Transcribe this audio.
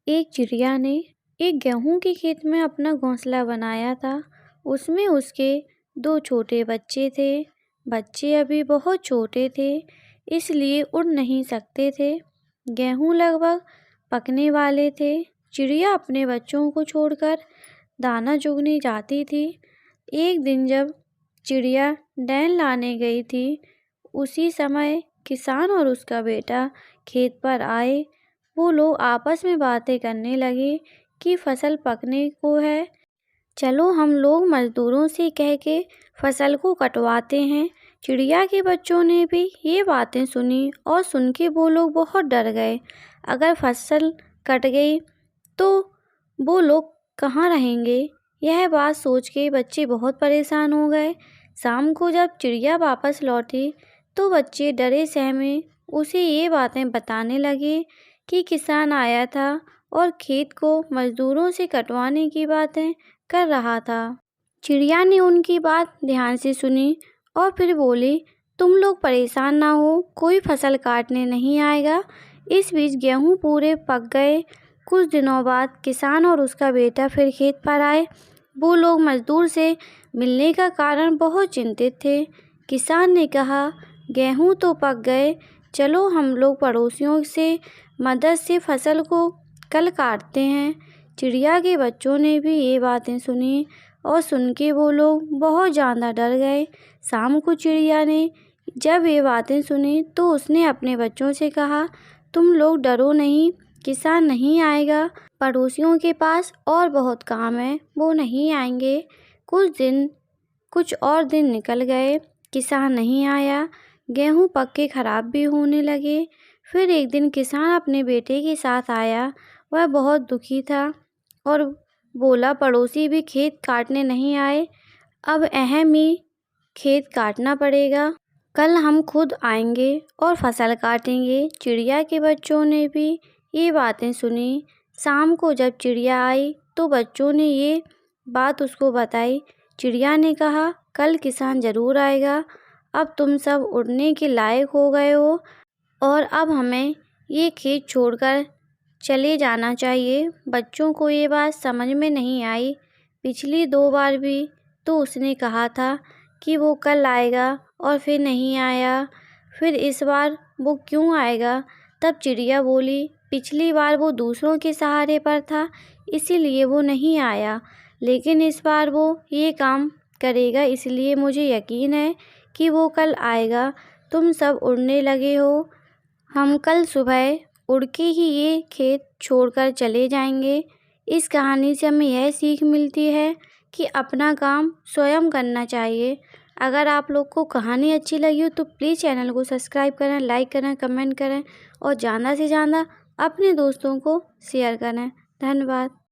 एक चिड़िया ने एक गेहूं के खेत में अपना घोंसला बनाया था। उसमें उसके दो छोटे बच्चे थे। बच्चे अभी बहुत छोटे थे, इसलिए उड़ नहीं सकते थे। गेहूं लगभग पकने वाले थे। चिड़िया अपने बच्चों को छोड़कर दाना चुगने जाती थी। एक दिन जब चिड़िया डैन लाने गई थी, उसी समय किसान और उसका बेटा खेत पर आए। वो लोग आपस में बातें करने लगे कि फसल पकने को है, चलो हम लोग मजदूरों से कह के फसल को कटवाते हैं। चिड़िया के बच्चों ने भी ये बातें सुनी और सुन के वो लोग बहुत डर गए। अगर फसल कट गई तो वो लोग कहाँ रहेंगे, यह बात सोच के बच्चे बहुत परेशान हो गए। शाम को जब चिड़िया वापस लौटी तो बच्चे डरे सहमे उसे ये बातें बताने लगे कि किसान आया था और खेत को मजदूरों से कटवाने की बातें कर रहा था। चिड़िया ने उनकी बात ध्यान से सुनी और फिर बोली, तुम लोग परेशान ना हो, कोई फसल काटने नहीं आएगा। इस बीच गेहूं पूरे पक गए। कुछ दिनों बाद किसान और उसका बेटा फिर खेत पर आए। वो लोग मजदूर से मिलने का कारण बहुत चिंतित थे। किसान ने कहा, गेहूं तो पक गए, चलो हम लोग पड़ोसियों से मदद से फसल को कल काटते हैं। चिड़िया के बच्चों ने भी ये बातें सुनी और सुन के वो लोग बहुत ज़्यादा डर गए। शाम को चिड़िया ने जब ये बातें सुनी तो उसने अपने बच्चों से कहा, तुम लोग डरो नहीं, किसान नहीं आएगा। पड़ोसियों के पास और बहुत काम है, वो नहीं आएंगे। कुछ और दिन निकल गए, किसान नहीं आया। गेहूं पक के खराब भी होने लगे। फिर एक दिन किसान अपने बेटे के साथ आया। वह बहुत दुखी था और बोला, पड़ोसी भी खेत काटने नहीं आए, अब अहम ही खेत काटना पड़ेगा। कल हम खुद आएंगे और फसल काटेंगे। चिड़िया के बच्चों ने भी ये बातें सुनी। शाम को जब चिड़िया आई तो बच्चों ने ये बात उसको बताई। चिड़िया ने कहा, कल किसान ज़रूर आएगा। अब तुम सब उड़ने के लायक हो गए हो और अब हमें ये खेत छोड़कर चले जाना चाहिए। बच्चों को ये बात समझ में नहीं आई। पिछली 2 बार भी तो उसने कहा था कि वो कल आएगा और फिर नहीं आया, फिर इस बार वो क्यों आएगा। तब चिड़िया बोली, पिछली बार वो दूसरों के सहारे पर था, इसीलिए वो नहीं आया, लेकिन इस बार वो ये काम करेगा, इसलिए मुझे यकीन है कि वो कल आएगा। तुम सब उड़ने लगे हो, हम कल सुबह उड़ के ही ये खेत छोड़कर चले जाएंगे। इस कहानी से हमें यह सीख मिलती है कि अपना काम स्वयं करना चाहिए। अगर आप लोग को कहानी अच्छी लगी हो तो प्लीज़ चैनल को सब्सक्राइब करें, लाइक करें, कमेंट करें और ज़्यादा से ज़्यादा अपने दोस्तों को शेयर करें। धन्यवाद।